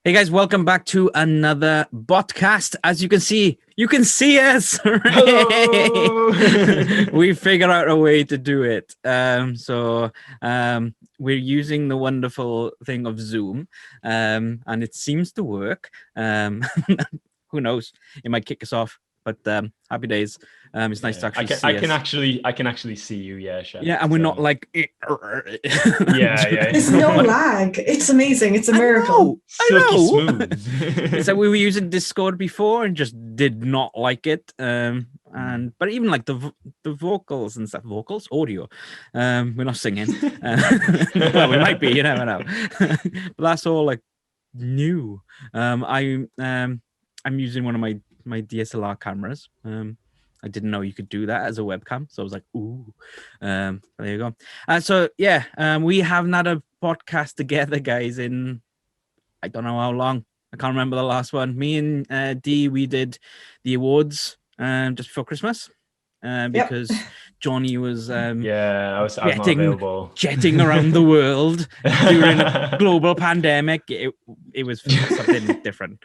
Hey guys, welcome back to another BotCAST. As you can see us. Hello. We figured out a way to do it. We're using the wonderful thing of Zoom, and it seems to work. Who knows? It might kick us off, but happy days. It's nice to actually see us. I can actually see you. Yeah, Chef. Yeah, and we're not like. Yeah. There's no lag. It's amazing. It's a miracle. Silky smooth. It's like we were using Discord before and just did not like it. But even like the vocals and stuff, audio. We're not singing. Well, we might be. You never know. But that's all like new. I'm using one of my DSLR cameras. I didn't know you could do that as a webcam, so I was like, "Ooh!" There you go. We haven't had a podcast together, guys, in I don't know how long. I can't remember the last one. Me and Dee, we did the awards just before Christmas because Johnny was I was not available. jetting around the world during a global pandemic. It was something different.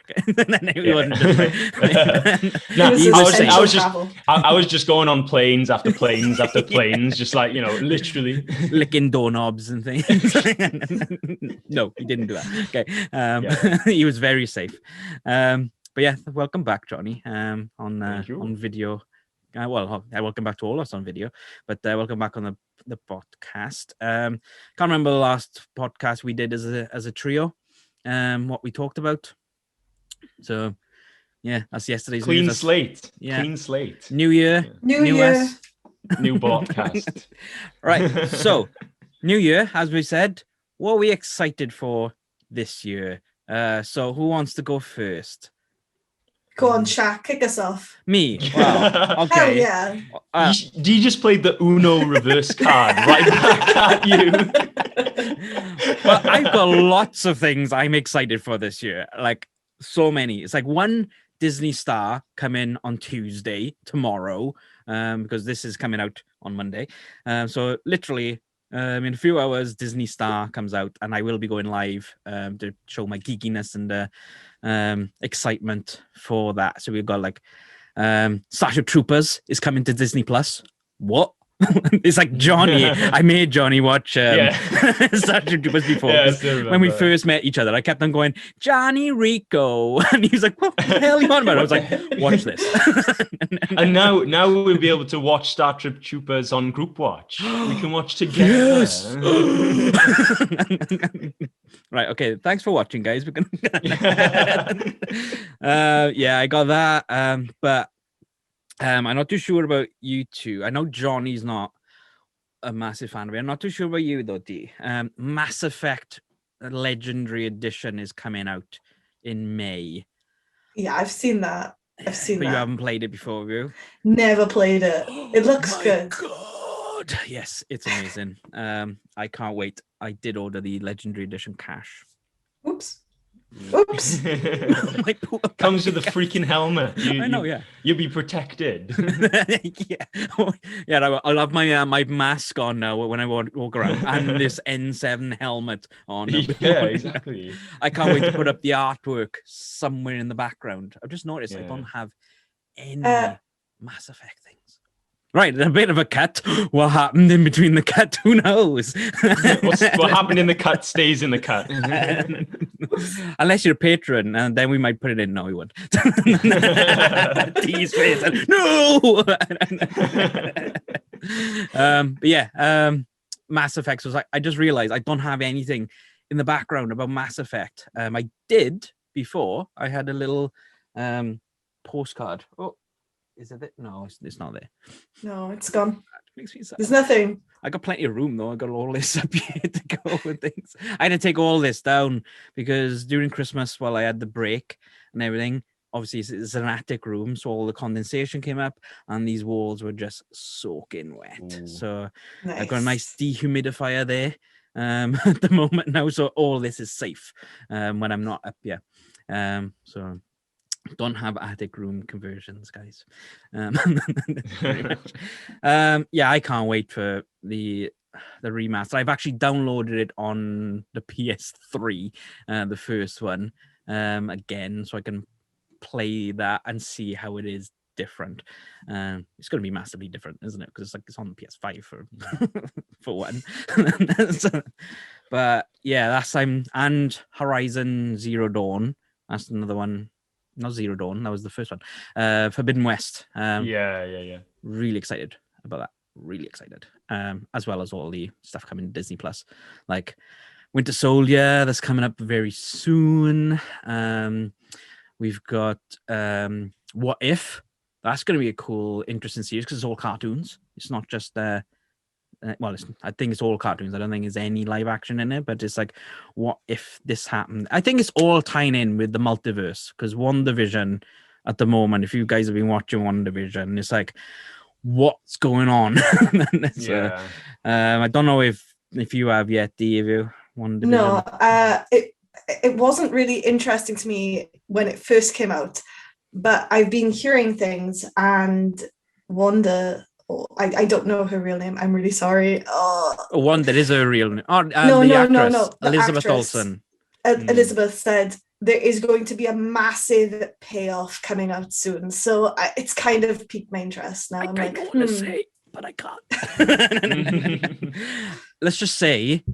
I was just going on planes after planes after planes, just like, literally licking doorknobs and things. No, he didn't do that. Okay, he was very safe. But yeah, welcome back, Johnny. On video. Welcome back to all of us on video, but welcome back on the podcast. Can't remember the last podcast we did as a trio. What we talked about. So, yeah, that's yesterday's clean news. slate. Yeah. Clean slate. New year. New year. Us. New BotCAST. Right. So, new year, as we said, what are we excited for this year? So, who wants to go first? Go on, Shaq, kick us off. Me? Wow. Okay. Hell yeah. You just played the Uno reverse card right back at you. Well, I've got lots of things I'm excited for this year. Like, so many. It's like one Disney star coming on Tuesday, tomorrow, because this is coming out on Monday. So literally, in a few hours, Disney Star comes out, and I will be going live to show my geekiness and excitement for that. So we've got like Starship Troopers is coming to Disney Plus. What? It's like Johnny. I made Johnny watch Starship Troopers before. When we first met each other, I kept on going, Johnny Rico. And he was like, what the hell are you on about? I was like, watch this. And now we'll be able to watch Starship Troopers on Group Watch. We can watch together. Yes. Right. Okay. Thanks for watching, guys. We're gonna I got that. But I'm not too sure about you two. I know Johnny's not a massive fan of it. I'm not too sure about you though, D. Mass Effect Legendary Edition is coming out in May. Yeah, I've seen that. But you haven't played it before, have you? Never played it. It looks good. God. Yes, it's amazing. I can't wait. I did order the Legendary Edition cash. Oops. Comes with a freaking helmet. I know, yeah. You'll be protected. I'll have my mask on now when I walk around and this N7 helmet on. Yeah, exactly. I can't wait to put up the artwork somewhere in the background. I've just noticed I don't have any Mass Effect things. Right, a bit of a cut. What happened in between the cut? Who knows? What happened in the cut stays in the cut. Unless you're a patron, and then we might put it in. No, we won't. D's face. No. Mass Effect was like, I just realized I don't have anything in the background about Mass Effect. I did before. I had a little postcard. Oh. Is it? No, it's not there. No, it's gone. Makes me sad. There's nothing. I got plenty of room though. I got all this up here to go with things. I had to take all this down because during Christmas, while I had the break and everything, obviously it's an attic room, so all the condensation came up and these walls were just soaking wet. Ooh. So nice. I've got a nice dehumidifier there at the moment now, so all this is safe when I'm not up here. So don't have attic room conversions, guys. Very much. I can't wait for the remaster. I've actually downloaded it on the PS3, the first one, again, so I can play that and see how it is different. It's going to be massively different, isn't it? Because it's on the PS5 for one. So, but yeah, that's and Horizon Zero Dawn. That's another one. Not Zero Dawn. That was the first one. Forbidden West. Yeah. Really excited about that. Really excited. As well as all the stuff coming to Disney Plus, like Winter Soldier that's coming up very soon. We've got What If. That's going to be a cool, interesting series because it's all cartoons. It's not just I think it's all cartoons. I don't think there's any live action in it, but it's like, what if this happened? I think it's all tying in with the multiverse because WandaVision at the moment, if you guys have been watching WandaVision, it's like, what's going on? I don't know if you have yet, do you? WandaVision? No, it wasn't really interesting to me when it first came out, but I've been hearing things, and Wanda, I don't know her real name. I'm really sorry. Wanda is her real name. No, the Elizabeth actress, Olsen. Elizabeth said there is going to be a massive payoff coming out soon. So it's kind of piqued my interest now. I'm like, want to say, but I can't. Let's just say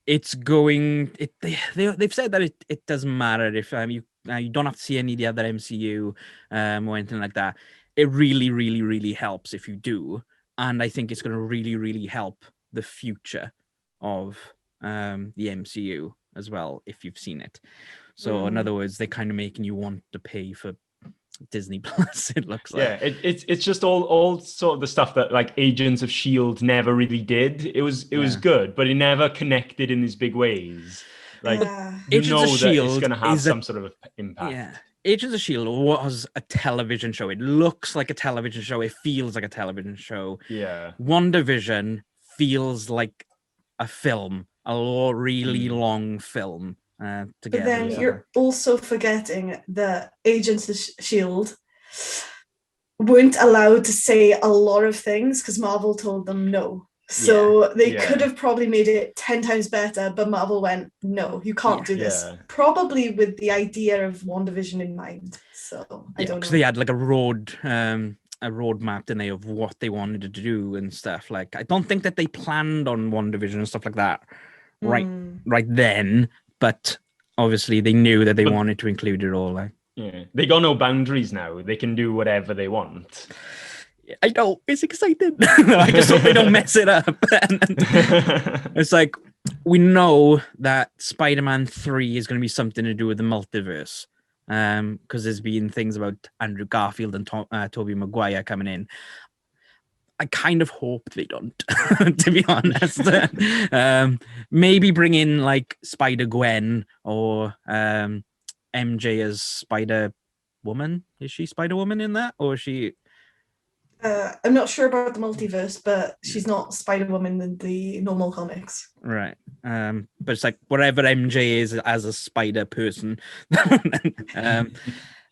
it's going. They've said that it doesn't matter if you don't have to see any of the other MCU or anything like that. It really, really, really helps if you do, and I think it's going to really, really help the future of the MCU as well if you've seen it. So in other words, they're kind of making you want to pay for Disney Plus. It looks like. Yeah, it's just all sort of the stuff that like Agents of S.H.I.E.L.D. never really did. It was good, but it never connected in these big ways. Like Agents of that S.H.I.E.L.D. it's going to have some sort of impact. Yeah. Agents of S.H.I.E.L.D. was a television show. It looks like a television show. It feels like a television show. Yeah. WandaVision feels like a film, a really long film together. But then you're also forgetting that Agents of S.H.I.E.L.D. weren't allowed to say a lot of things because Marvel told them no. So they could have probably made it 10 times better, but Marvel went, no, you can't do this. Probably with the idea of WandaVision in mind. So I don't know. Because they had like a roadmap, didn't they, of what they wanted to do and stuff. Like, I don't think that they planned on WandaVision and stuff like that right then, but obviously they knew that they wanted to include it all. Like, yeah, they got no boundaries now. They can do whatever they want. I know, it's exciting. I just hope they don't mess it up. It's like, we know that Spider-Man 3 is going to be something to do with the multiverse. Because there's been things about Andrew Garfield and Tobey Maguire coming in. I kind of hope they don't, to be honest. Maybe bring in like Spider-Gwen or MJ as Spider-Woman. Is she Spider-Woman in that? Or is she... I'm not sure about the multiverse, but she's not Spider-Woman in the normal comics. Right. But it's like whatever MJ is as a spider person. That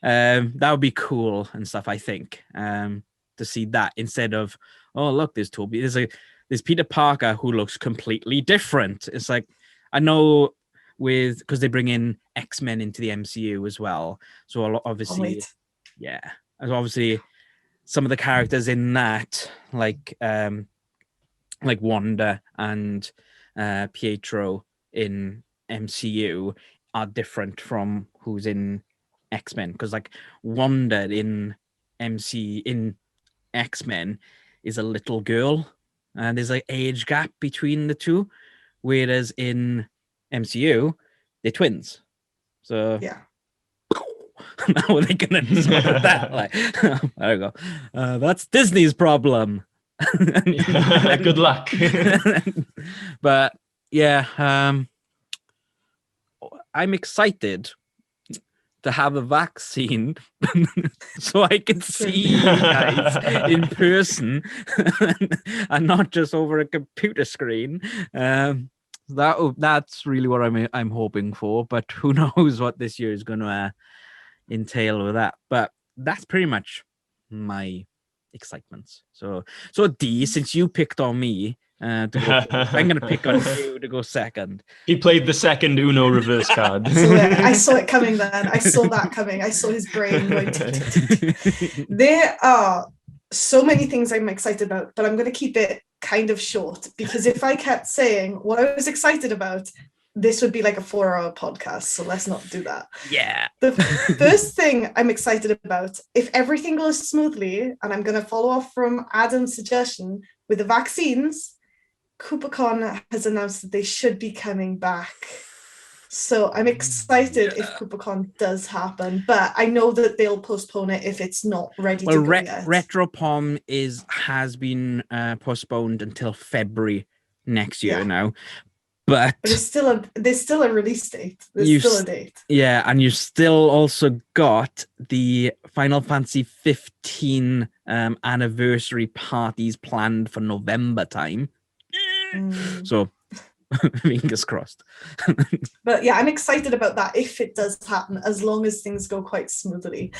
would be cool and stuff, I think. To see that instead of, oh look, there's Toby. There's Peter Parker who looks completely different. It's like, I know because they bring in X-Men into the MCU as well. So obviously, so obviously some of the characters in that, like Wanda and Pietro in MCU, are different from who's in X-Men. Because like Wanda in X-Men is a little girl, and there's an age gap between the two, whereas in MCU they're twins. So how are they gonna sort that? Like, there we go. That's Disney's problem. Good luck. But yeah, I'm excited to have a vaccine so I can see you guys in person and not just over a computer screen. That's really what I'm hoping for, but who knows what this year is going to entail with that. But that's pretty much my excitements. So D, since you picked on me, to go. I'm going to pick on you to go second. He played the second Uno reverse card. I saw it coming then. I saw that coming. I saw his brain going. There are so many things I'm excited about, but I'm going to keep it kind of short, because if I kept saying what I was excited about, this would be like a 4-hour podcast, so let's not do that. Yeah. The first thing I'm excited about, if everything goes smoothly, and I'm going to follow off from Adam's suggestion with the vaccines, CooperCon has announced that they should be coming back. So I'm excited if CooperCon does happen, but I know that they'll postpone it if it's not ready to go yet. RetroPom has been postponed until February next year now. But there's still a release date. There's still a date. Yeah, and you've still also got the Final Fantasy 15 anniversary parties planned for November time. So fingers crossed. But yeah, I'm excited about that if it does happen, as long as things go quite smoothly.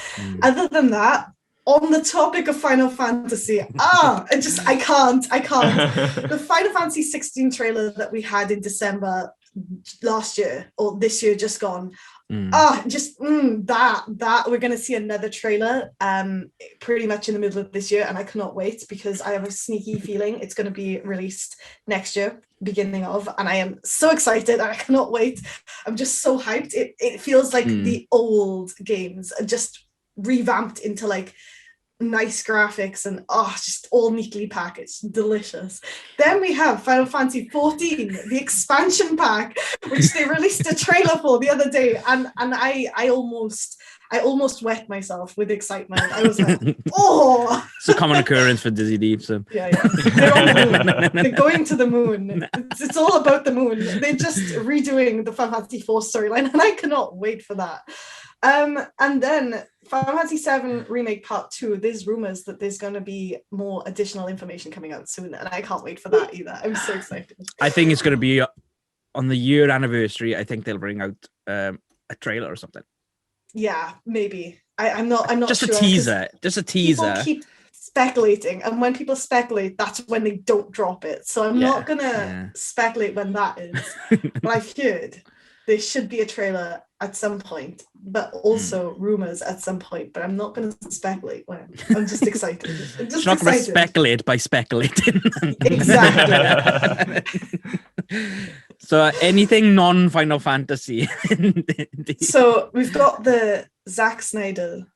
Other than that, on the topic of Final Fantasy, I can't. The Final Fantasy 16 trailer that we had in December last year, or this year just gone, that we're going to see another trailer pretty much in the middle of this year, and I cannot wait, because I have a sneaky feeling it's going to be released next year, beginning of, and I am so excited. I cannot wait. I'm just so hyped. It feels like the old games are just revamped into like nice graphics and just all neatly packaged, delicious. Then we have Final Fantasy 14, the expansion pack, which they released a trailer for the other day, and I almost wet myself with excitement. I was like, it's a common occurrence for DizzieDee. So yeah, they're on the moon. They're going to the moon. It's all about the moon. They're just redoing the Final Fantasy 4 storyline, and I cannot wait for that. And then Final Fantasy 7 Remake Part 2, there's rumors that there's going to be more additional information coming out soon, and I can't wait for that either. I'm so excited. I think it's going to be on the year anniversary. I think they'll bring out a trailer or something. Yeah, maybe. I'm not just sure. Just a teaser. People keep speculating, and when people speculate, that's when they don't drop it. So I'm not going to speculate when that is. But I've heard there should be a trailer at some point, but also rumors at some point, but I'm not going to speculate when. I'm just excited. You're not going to speculate by speculating. Exactly. So anything non-Final Fantasy. So we've got the Zack Snyder,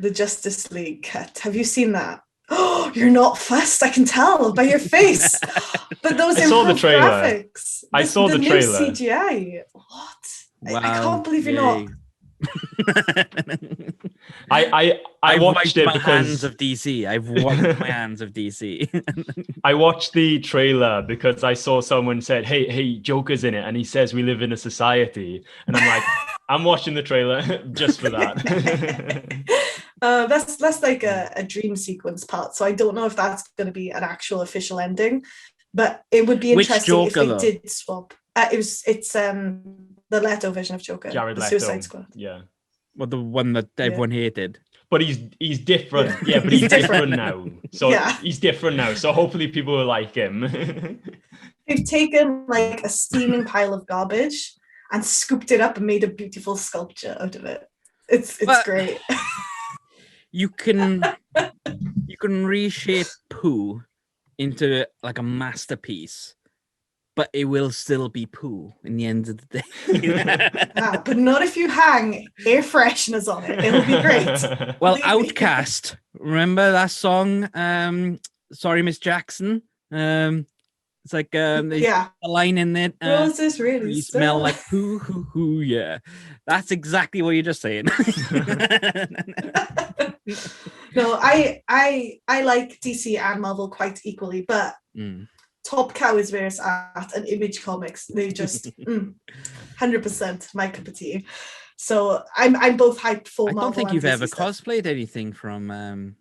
the Justice League cut. Have you seen that? Oh, you're not fussed, I can tell by your face. But those improved graphics. I saw the trailer. New CGI. What? Wow, I can't believe you're not. I watched it because hands of DC. I've washed my hands of DC. I watched the trailer because I saw someone said, "Hey, Joker's in it," and he says we live in a society, and I'm like, I'm watching the trailer just for that. That's like a dream sequence part. So I don't know if that's going to be an actual official ending, but it would be interesting if they did swap. It's the Leto version of Joker, Jared the Leto. Suicide Squad. Yeah. Well, the one that everyone hated. But he's different. Yeah, but he's different now. So he's different now. So hopefully people will like him. They've taken like a steaming pile of garbage and scooped it up and made a beautiful sculpture out of it. It's great. You can reshape poo into like a masterpiece, but it will still be poo in the end of the day. But not if you hang air fresheners on it. It'll be great. Well, Outcast, remember that song? Sorry, Miss Jackson. It's like a line in it. Roses really you smell like poo, hoo, hoo. Yeah, that's exactly what you're just saying. No, I like DC and Marvel quite equally, but Top Cow is where it's at, and Image Comics, they just 100% my cup of tea. So I'm both hyped for Marvel. I don't think you've ever stuff. cosplayed anything from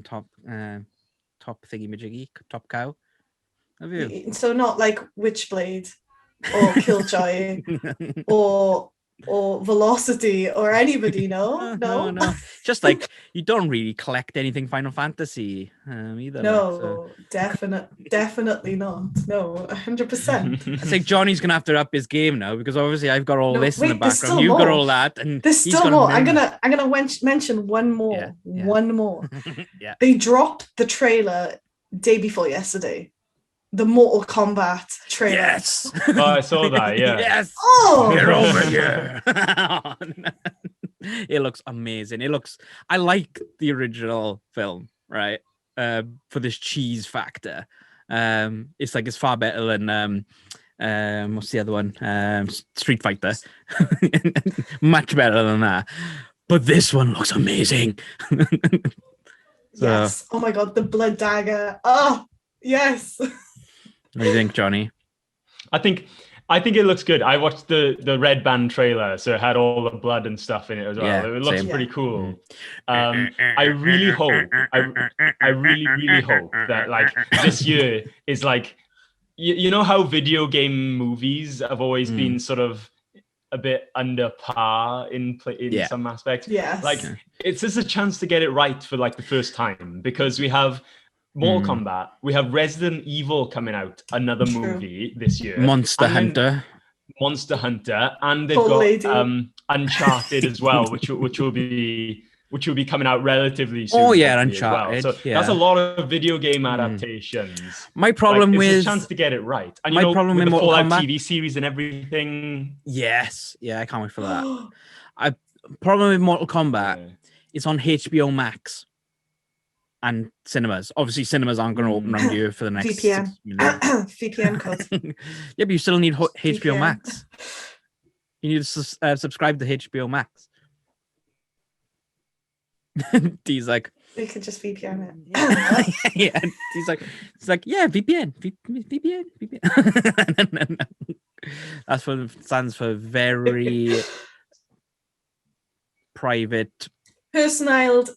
Top Thingy-Majiggy, Top Cow, have you? So not like Witchblade or Killjoy or or Velocity or anybody. No. Just like you don't really collect anything Final Fantasy either. No, definitely not. No, 100%. I think Johnny's gonna have to up his game now because obviously I've got all this in the background. You've got all that, and there's still more. I'm gonna mention one more. Yeah. One more. Yeah. They dropped the trailer day before yesterday. The Mortal Kombat trailer. Yes. Oh, I saw that. Yeah. Yes. Oh, Get over here. It looks amazing. I like the original film, right? For this cheese factor. It's far better than what's the other one? Street Fighter. Much better than that. But this one looks amazing. Yes. Oh my god, the blood dagger. Oh, yes. What do you think, Johnny? I think it looks good. I watched the Red Band trailer, so it had all the blood and stuff in it as well. Yeah, it looks same. pretty cool. I really hope that like this year is like, you know how video game movies have always been sort of a bit under par in some aspects. Yes. Like it's just a chance to get it right for like the first time, because we have Mortal Kombat, we have Resident Evil coming out, another movie this year. Monster Hunter, and they've got Uncharted as well, which will be coming out relatively soon. Oh yeah, Uncharted. So that's a lot of video game adaptations. My problem it's a chance to get it right. And my problem with with the Mortal Fallout Kombat TV series and everything. Yes, yeah, I can't wait for that. Problem with Mortal Kombat, it's on HBO Max and cinemas. Obviously, cinemas aren't going to open around you for the next VPN. VPN code. Yeah, but you still need HBO Max. You need to subscribe to HBO Max. He's like, we could just VPN it. Yeah, he's like, yeah, VPN. That's what stands for very private, personalized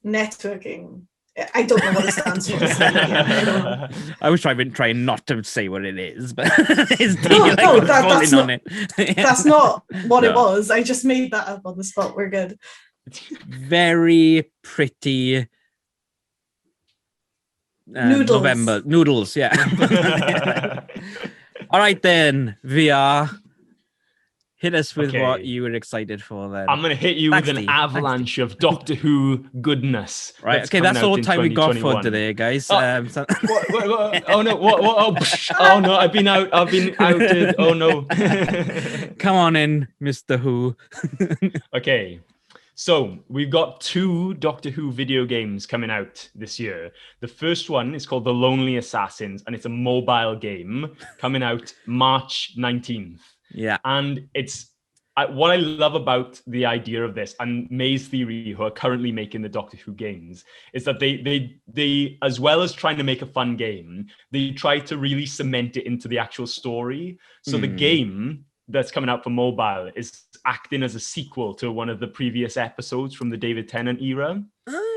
networking. I don't know what it stands for. I was trying not to say what it is, but that's not what it was. I just made that up on the spot. We're good. Very pretty noodles. Yeah. All right then, VR. Hit us with what you were excited for then. I'm going to hit you with an avalanche of Doctor Who goodness. Right. Okay, that's all the time we got for today, guys. Oh no! Oh no! I've been outed. Oh no! Come on in, Mr. Who. Okay. So we've got 2 Doctor Who video games coming out this year. The first one is called The Lonely Assassins, and it's a mobile game coming out March 19th. Yeah. And it's what I love about the idea of this, and Maze Theory, who are currently making the Doctor Who games, is that they as well as trying to make a fun game, they try to really cement it into the actual story. So the game that's coming out for mobile is acting as a sequel to one of the previous episodes from the David Tennant era.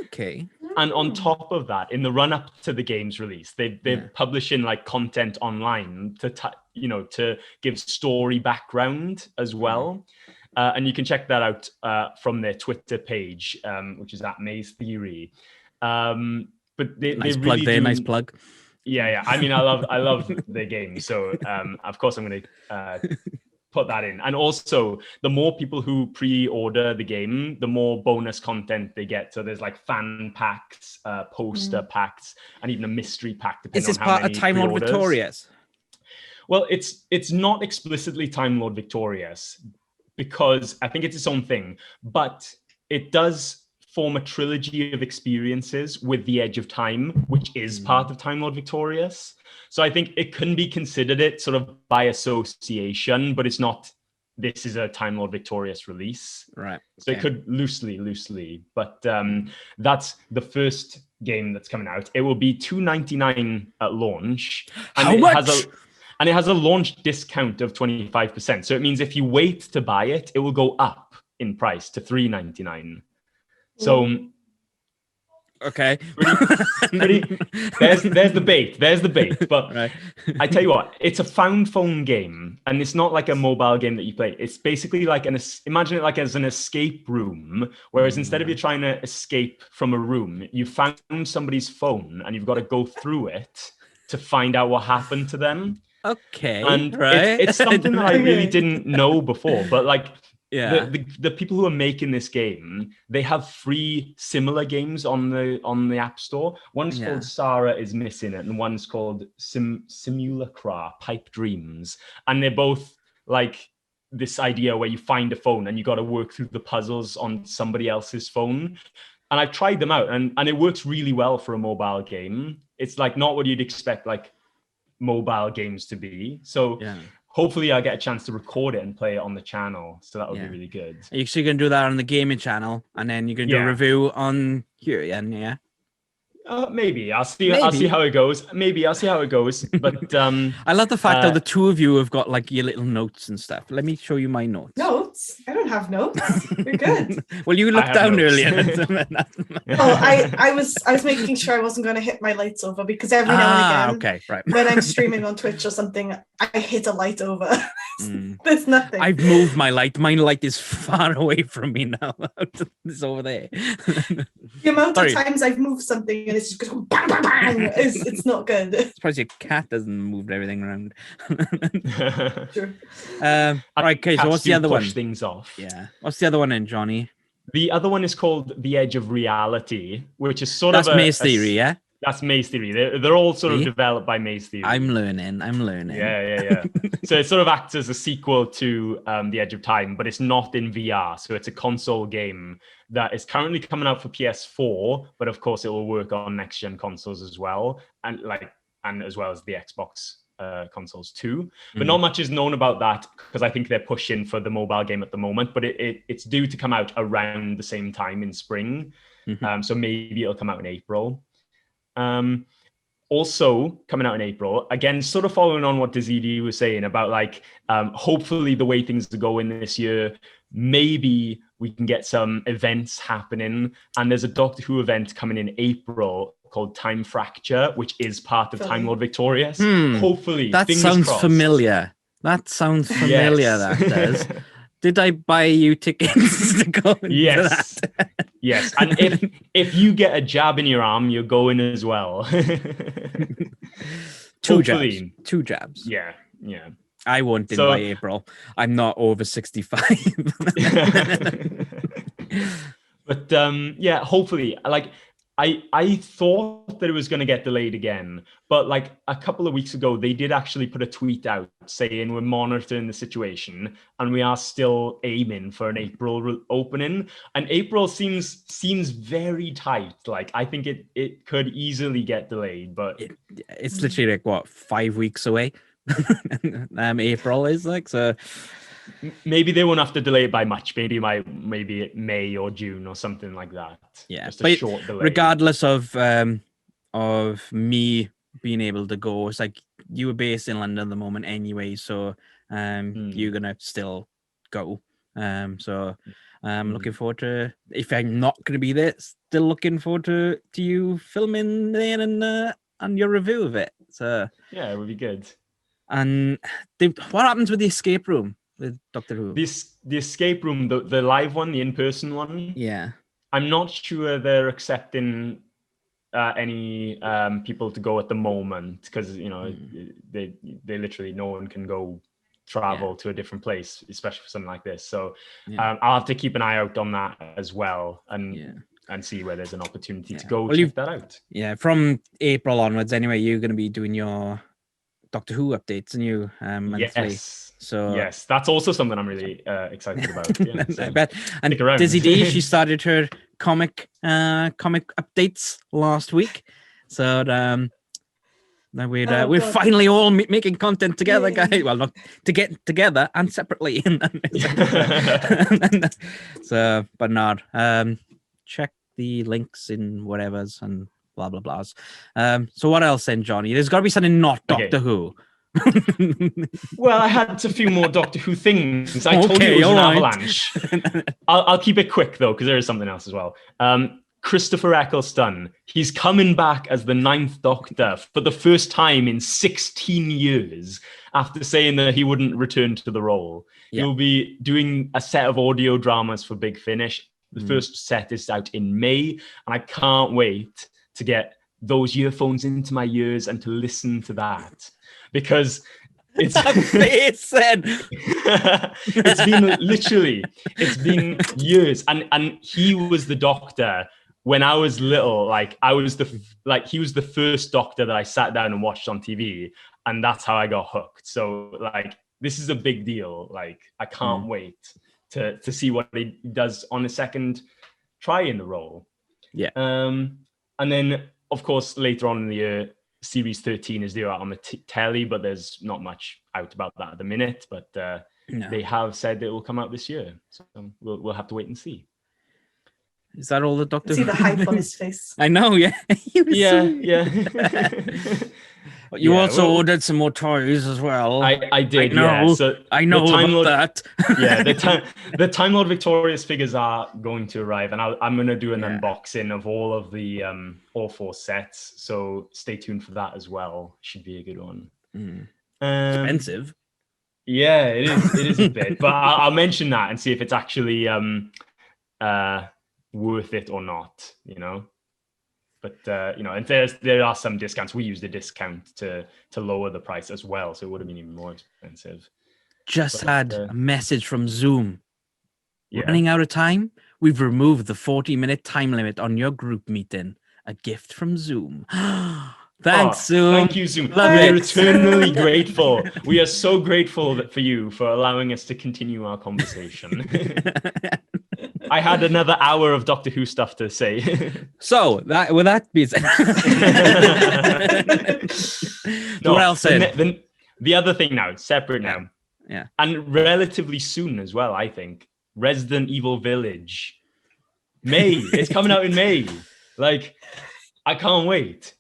Okay. And on top of that, in the run up to the game's release, they're publishing like content online to give story background as well. And you can check that out from their Twitter page, which is at Maze Theory. But they nice really plug there, do... nice plug. Yeah. I mean, I love their game. So of course I'm going to put that in. And also, the more people who pre-order the game, the more bonus content they get. So there's like fan packs, poster packs, and even a mystery pack. Is this part of Time Lord Victorious? Well, it's not explicitly Time Lord Victorious, because I think it's its own thing, but it does form a trilogy of experiences with the Edge of Time, which is part of Time Lord Victorious. So I think it can be considered it sort of by association, but it's not, this is a Time Lord Victorious release. Right. So it could loosely, but that's the first game that's coming out. It will be $2.99 at launch. And How much? It has a launch discount of 25%. So it means if you wait to buy it, it will go up in price to $3.99. So Okay. There's the bait. There's the bait. But Right. I tell you what, it's a found phone game, and it's not like a mobile game that you play. It's basically like imagine it like as an escape room, whereas instead of you trying to escape from a room, you found somebody's phone and you've got to go through it to find out what happened to them. Okay. And right. it's something that I really didn't know before, but like Yeah. the people who are making this game, they have 3 similar games on the App Store. One's called Sarah is Missing It, and one's called Simulacra, Pipe Dreams. And they're both like this idea where you find a phone and you got to work through the puzzles on somebody else's phone. And I've tried them out, and it works really well for a mobile game. It's like not what you'd expect like mobile games to be. So hopefully I'll get a chance to record it and play it on the channel. So that would be really good. You're actually going to do that on the gaming channel, and then you're going to do a review on here, yeah? Maybe. I'll see how it goes. Maybe I'll see how it goes. But I love the fact that the two of you have got like your little notes and stuff. Let me show you my notes. Notes? I don't have notes. You're good. Well, you looked down earlier. I was making sure I wasn't going to hit my lights over, because every now and again, when I'm streaming on Twitch or something, I hit a light over. There's nothing. I've moved my light. My light is far away from me now. It's over there. The amount of times I've moved something and it's just going bang, bang, bang. It's not good. I suppose your cat doesn't move everything around. True. Right, okay, so what's the other one? Things off. Yeah. What's the other one then, Johnny? The other one is called The Edge of Reality, which is That's Maze Theory, yeah? That's Maze Theory. They're all sort of developed by Maze Theory. I'm learning. Yeah. So it sort of acts as a sequel to The Edge of Time, but it's not in VR. So it's a console game that is currently coming out for PS4, but of course it will work on next-gen consoles as well, and as well as the Xbox consoles too. But not much is known about that, because I think they're pushing for the mobile game at the moment, but it's due to come out around the same time in spring. So maybe it'll come out in April. Also coming out in April, again, sort of following on what DizzieDee was saying about like, hopefully the way things are going this year, maybe we can get some events happening. And there's a Doctor Who event coming in April called Time Fracture, which is part of Time Lord Victorious. Hopefully, that sounds familiar. That sounds familiar. That does. Did I buy you tickets to go? Yes. Yes. And if you get a jab in your arm, you're going as well. Two jabs. Yeah. I won't in by April. I'm not over 65. But hopefully, like I thought that it was going to get delayed again, but like a couple of weeks ago, they did actually put a tweet out saying we're monitoring the situation and we are still aiming for an April opening. And April seems very tight. Like I think it could easily get delayed, but it's literally like what, 5 weeks away. April is like, so maybe they won't have to delay it by much. Maybe May or June or something like that. Yeah, just a short delay. Regardless of me being able to go, it's like you were based in London at the moment anyway, so you're gonna still go. So I'm looking forward to. If I'm not gonna be there, still looking forward to you filming there and your review of it. So yeah, it would be good. And what happens with the escape room with Doctor Who? The escape room, the live one, the in-person one. Yeah, I'm not sure they're accepting any people to go at the moment, because they literally, no one can go travel to a different place, especially for something like this. So I'll have to keep an eye out on that as well, and see where there's an opportunity to go check that out. Yeah, from April onwards, anyway, you're going to be doing your Doctor Who updates, and you monthly. Yes, that's also something I'm really excited about. Yeah, so I bet. And DizzieDee, she started her comic updates last week, so now we're finally all making content together, guys. Well, not to get together and separately. So, but not. Check the links in whatever's and blah blah blahs. So what else then, Johnny? There's got to be something not Doctor Who. Well, I had a few more Doctor Who things. I told you it was an avalanche. I'll keep it quick though, because there is something else as well. Christopher Eccleston, he's coming back as the Ninth Doctor for the first time in 16 years after saying that he wouldn't return to the role. Yeah. He'll be doing a set of audio dramas for Big Finish. The first set is out in May, and I can't wait to get those earphones into my ears and to listen to that, because it's it's been years, and he was the Doctor when I was little. Like he was the first Doctor that I sat down and watched on TV, and that's how I got hooked. So like this is a big deal. Like I can't wait to see what he does on a second try in the role. Yeah. And then of course later on in the year, Series 13 is due out on the telly, but there's not much out about that at the minute. But they have said it will come out this year, so we'll have to wait and see. Is that all the Doctor? See the hype on his face. I know, yeah. Yeah. You also ordered some more toys as well. I did. I know. Yeah. So I know about that. Yeah, the Time Lord Victorious figures are going to arrive, and I'm going to do an unboxing of all of the all 4 sets. So stay tuned for that as well. Should be a good one. Expensive. Yeah, it is. It is a bit, but I'll mention that and see if it's actually worth it or not. You know. But and there are some discounts. We used a discount to lower the price as well, so it would have been even more expensive. Had a message from Zoom. Yeah. Running out of time. We've removed the 40-minute time limit on your group meeting. A gift from Zoom. Thanks, Zoom. Thank you, Zoom. Love We're it. eternally grateful. We are so grateful for you for allowing us to continue our conversation. I had another hour of Doctor Who stuff to say. So that being said, what else? The other thing now, separate now, and relatively soon as well. I think Resident Evil Village, May. It's coming out in May. Like, I can't wait.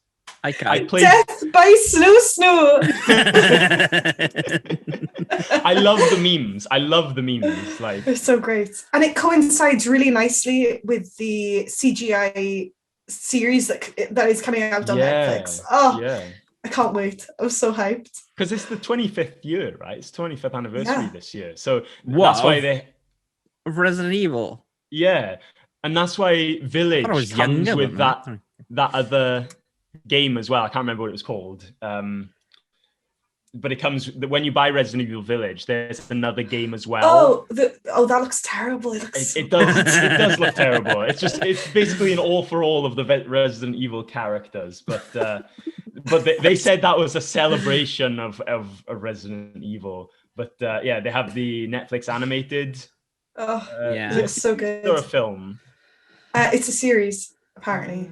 I played Death by Snoo Snoo. I love the memes. Like, they're so great, and it coincides really nicely with the CGI series that is coming out on Netflix. I can't wait. I'm so hyped because it's the 25th year, right? It's 25th anniversary this year, so that's why they Resident Evil. Yeah, and that's why Village comes with that other game as well. I can't remember what it was called, but it comes when you buy Resident Evil Village. There's another game as well. That looks terrible. It does look terrible. It's basically an all for all of the Resident Evil characters, but they said that was a celebration of Resident Evil. But they have the Netflix animated. It looks so good. Or a film. It's a series apparently.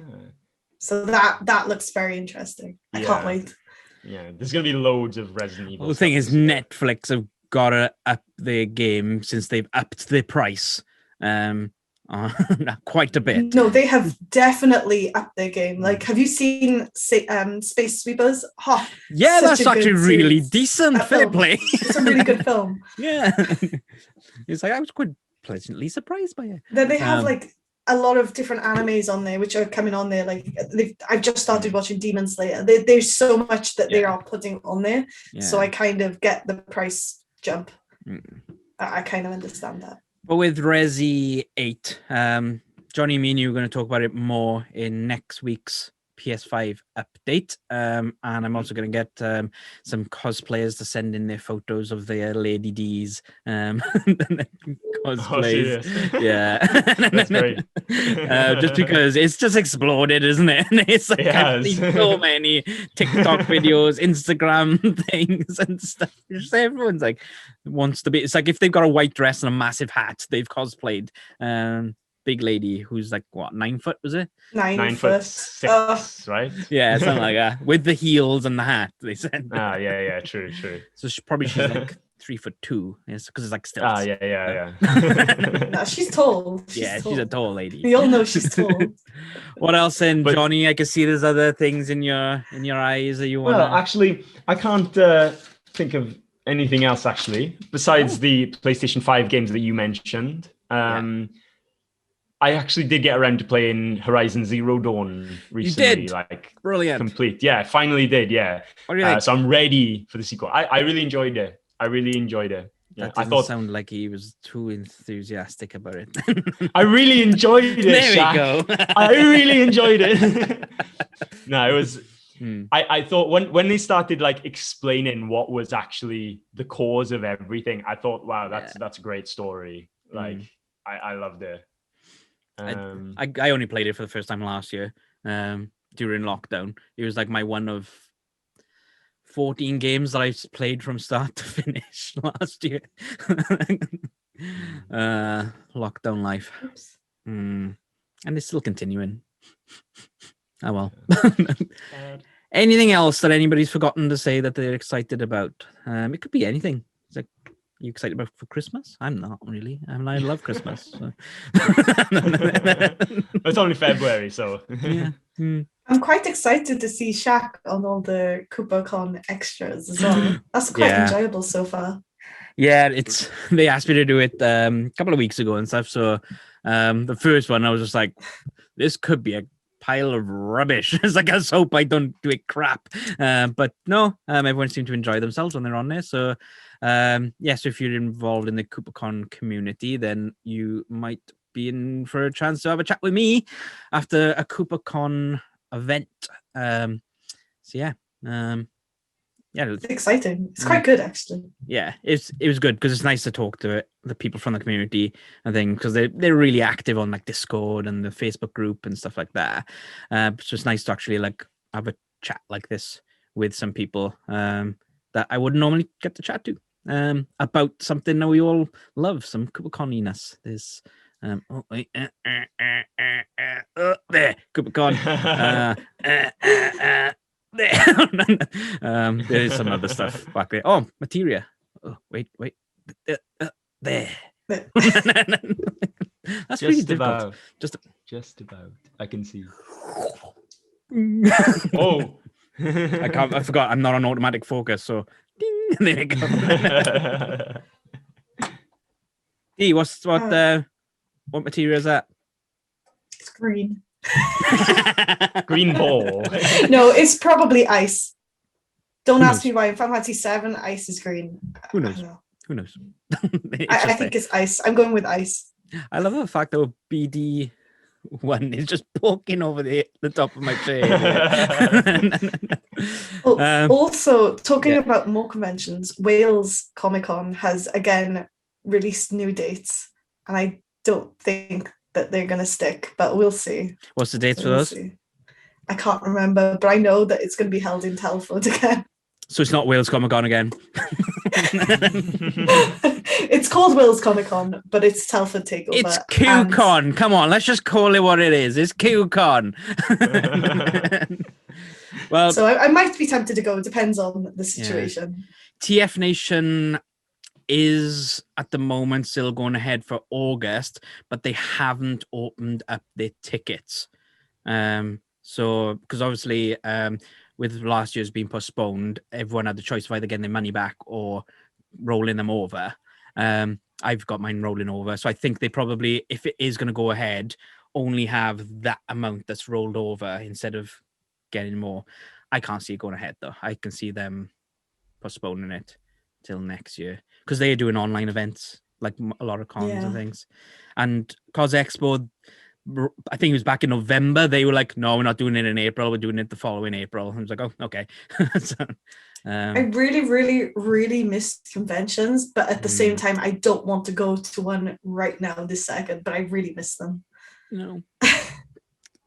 So that looks very interesting. I can't wait. Yeah, there's going to be loads of Resident Evil. The thing is, Netflix have got to up their game since they've upped their price quite a bit. No, they have definitely upped their game. Like, have you seen Space Sweepers? Yeah, that's actually really decent. Fair play. It's a really good film. Yeah. It's like, I was quite pleasantly surprised by it. Then they have a lot of different animes on there which are coming on there. Like I've just started watching Demon Slayer. There's so much that they are putting on there, so I kind of get the price jump. I kind of understand that. But with Resi 8, Johnny, me and you are going to talk about it more in next week's PS5 update, and I'm also going to get some cosplayers to send in their photos of their Lady D's cosplays. That's great. Just because it's just exploded, isn't it? And it's like I've seen so many TikTok videos, Instagram things and stuff. Just everyone's like wants to be. It's like if they've got a white dress and a massive hat, they've cosplayed big lady who's like what, 9 foot, was it? 9 foot 6, right? Yeah, something like that. With the heels and the hat, they said. Yeah, true. So she's like 3'2", yes, because it's like still. Yeah. No, she's tall. She's a tall lady. We all know she's tall. What else then, Johnny? I can see there's other things in your eyes that you want. Well, actually, I can't think of anything else actually besides the PlayStation 5 games that you mentioned. I actually did get around to playing Horizon Zero Dawn recently. You did? Like Brilliant. Complete. Yeah, finally did. Yeah. What do you think? So I'm ready for the sequel. I really enjoyed it. Yeah, That didn't sound like he was too enthusiastic about it. I really enjoyed it. There we Shaq. go. I really enjoyed it. No, it was. I thought when they started like explaining what was actually the cause of everything, I thought, wow, that's a great story. Like I loved it. I only played it for the first time last year during lockdown. It was like my one of 14 games that I played from start to finish last year. Lockdown life. And it's still continuing. Oh well. Anything else that anybody's forgotten to say that they're excited about? It could be anything. It's like, you excited about for Christmas? I'm not really. I love Christmas. So. It's only February, so yeah. I'm quite excited to see Shaq on all the KoopaCon extras as well. That's quite enjoyable so far. Yeah, they asked me to do it a couple of weeks ago and stuff. So the first one, I was just like, this could be a pile of rubbish. It's like, I just hope I don't do it crap. But no, everyone seemed to enjoy themselves when they're on there. So so if you're involved in the KoopaCon community, then you might be in for a chance to have a chat with me after a KoopaCon event. It's exciting. It's quite good, actually. Yeah, it was good because it's nice to talk to the people from the community and things, because they're really active on like Discord and the Facebook group and stuff like that. So it's nice to actually like have a chat like this with some people that I wouldn't normally get to chat to about something that we all love, some KoopaCon-iness. There's there, KoopaCon. There is some other stuff back there. Oh, materia. Oh, wait. There. That's just really about. difficult. Just about. I can see. Oh, I forgot. I'm not on automatic focus, so ding. There we go. What material is that? It's green. Green ball. No, it's probably ice. Don't ask me why. In Final Fantasy 7, ice is green. Who knows? Who knows? I think it's ice. I'm going with ice. I love the fact that BD1 is just poking over the top of my chair. Also, talking about more conventions, Wales Comic Con has again released new dates, and I don't think that they're going to stick, but we'll see. What's the dates for those? See. I can't remember, but I know that it's going to be held in Telford again. So it's not Wales Comic Con again. It's called Wales Comic Con, but it's Telford Takeover. It's QCon. Come on, let's just call it what it is. It's QCon. Well, so I might be tempted to go. It depends on the situation. Yeah. TF Nation is at the moment still going ahead for August, but they haven't opened up their tickets. So because obviously with last year's being postponed, everyone had the choice of either getting their money back or rolling them over. I've got mine rolling over, so I think they probably, if it is going to go ahead, only have that amount that's rolled over instead of getting more. I can't see it going ahead though. I can see them postponing it till next year because they are doing online events like a lot of cons and things. And Cos Expo, I think it was back in November, they were like, no, we're not doing it in April, we're doing it the following April. I was like, oh, okay. So, I really, really, really miss conventions, but at the same time, I don't want to go to one right now this second, but I really miss them. No.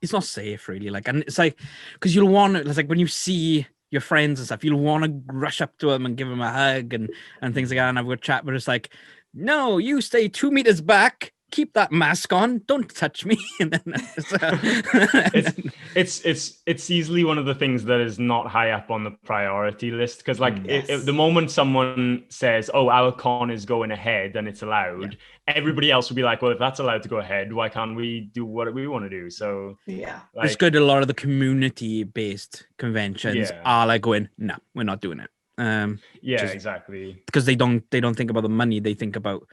It's not safe, really. Like, and it's like, because you'll want to, it's like when you see your friends and stuff, you'll want to rush up to them and give them a hug and things like that, and have a chat, but it's like, no, you stay 2 meters back, keep that mask on, don't touch me. And then it's easily one of the things that is not high up on the priority list, because like the moment someone says, oh, our con is going ahead and it's allowed, everybody else will be like, well, if that's allowed to go ahead, why can't we do what we want to do? So it's good. A lot of the community based conventions are like going, no, we're not doing it. Exactly, because they don't think about the money, they think about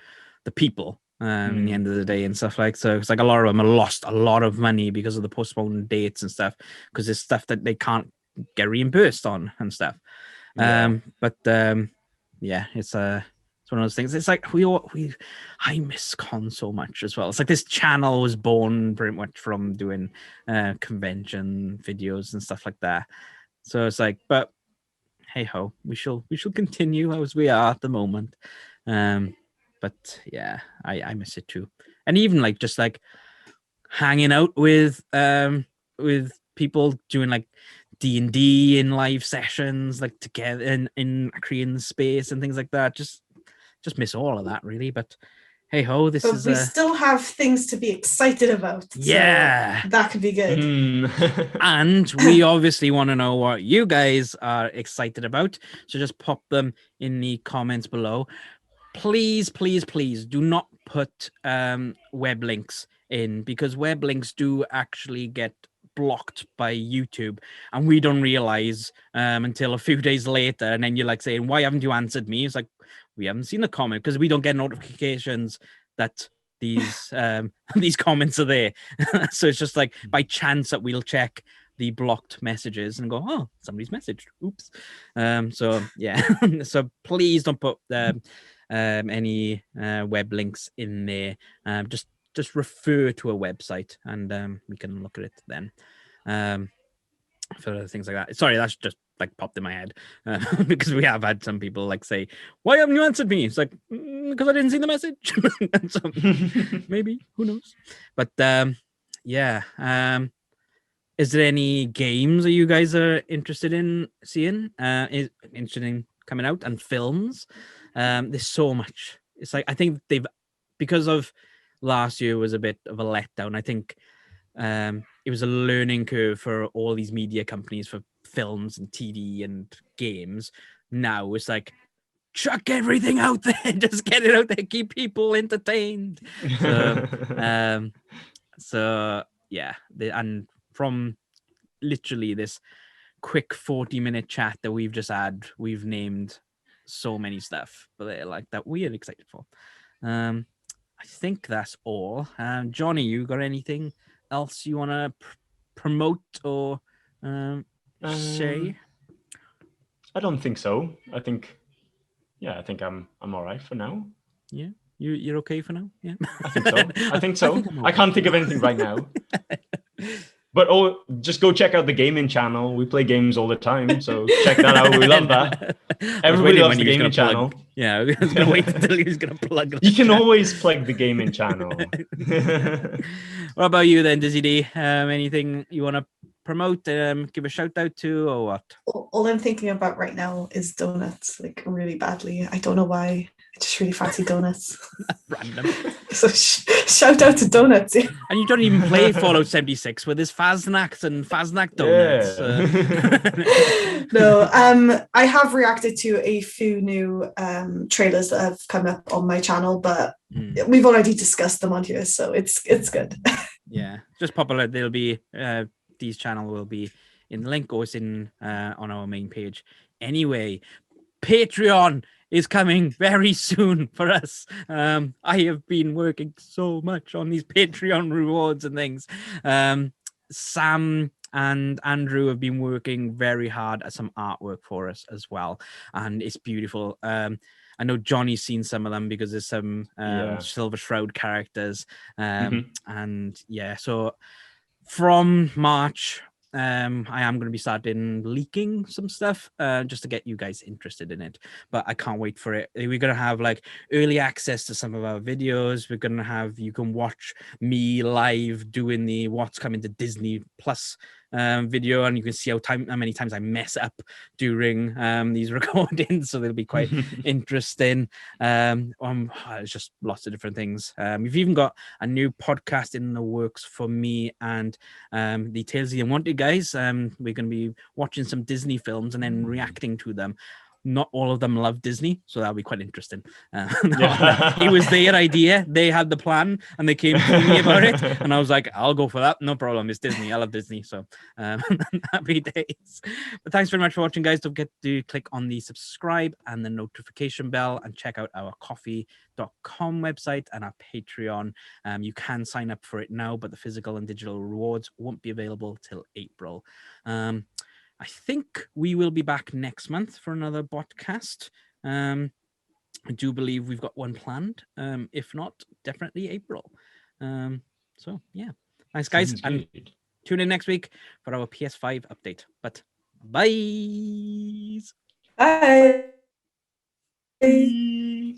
the people. in the end of the day and stuff like. So it's like a lot of them have lost a lot of money because of the postponed dates and stuff, because it's stuff that they can't get reimbursed on and stuff. Yeah. Yeah, it's one of those things. It's like I miss con so much as well. It's like this channel was born pretty much from doing convention videos and stuff like that. So it's like, but hey ho, we shall continue as we are at the moment. But yeah, I miss it too. And even like just like hanging out with people doing like D&D in live sessions, like together in creating space and things like that. Just miss all of that really. But hey ho, but we still have things to be excited about. Yeah, so that could be good. And we obviously want to know what you guys are excited about, so just pop them in the comments below. Please do not put web links in, because web links do actually get blocked by YouTube, and we don't realize until a few days later, and then you're like saying, why haven't you answered me? It's like, we haven't seen the comment because we don't get notifications that these these comments are there. So it's just like by chance that we'll check the blocked messages and go, oh, somebody's messaged, oops. So yeah. So please don't put any web links in there. Just refer to a website, and we can look at it then. For things like that. Sorry, that's just like popped in my head, because we have had some people like say, why haven't you answered me? It's like, because I didn't see the message. So, maybe, who knows? But yeah. Is there any games that you guys are interested in seeing, interested in coming out, and films? There's so much. It's like, I think because of last year was a bit of a letdown. I think it was a learning curve for all these media companies for films and TV and games. Now it's like, chuck everything out there, just get it out there, keep people entertained. So yeah, and from literally this quick 40-minute chat that we've just had, we've named so many stuff, but like that we are excited for. I think that's all. Johnny, you got anything else you want to promote or say? I don't think so. I think I'm all right for now. Yeah, you're okay for now. Yeah, I think so. I can't think of anything right now. But just go check out the gaming channel. We play games all the time, so check that out. We love that. Everybody loves the gaming channel. Yeah, I was going to wait until he was going to plug. You can always plug the gaming channel. What about you then, DizzieDee? Anything you want to promote, give a shout out to, or what? All I'm thinking about right now is donuts, like really badly. I don't know why. I just really fancy donuts. Random. So shout out to donuts. Yeah. And you don't even play Fallout 76 with his Faznak and Faznak donuts. Yeah. No, I have reacted to a few new trailers that have come up on my channel, but we've already discussed them on here, so it's good. Yeah, just pop alert. There'll be Dee's channel will be in the link, or it's in on our main page. Anyway, Patreon is coming very soon for us. I have been working so much on these Patreon rewards and things. Sam and Andrew have been working very hard at some artwork for us as well, and it's beautiful. I know Johnny's seen some of them because there's some Silver Shroud characters, and yeah, so from March, I am going to be starting leaking some stuff just to get you guys interested in it. But I can't wait for it. We're going to have like early access to some of our videos. We're going to have, you can watch me live doing the What's Coming to Disney Plus video, and you can see how many times I mess up during these recordings, so they'll be quite interesting. It's just lots of different things. We've even got a new podcast in the works for me and the Tales of the Unwanted guys. We're going to be watching some Disney films and then reacting to them. not all of them love Disney, so that'll be quite interesting. Yeah. It was their idea. They had the plan, and they came to me about it, and I was like, "I'll go for that. No problem. It's Disney. I love Disney." So happy days. But thanks very much for watching, guys. Don't forget to click on the subscribe and the notification bell, and check out our coffee.com website and our Patreon. You can sign up for it now, but the physical and digital rewards won't be available till April. I think we will be back next month for another BotCAST. I do believe we've got one planned. If not, definitely April. So yeah, thanks, guys, and tune in next week for our PS5 update. But bye. Bye. Bye.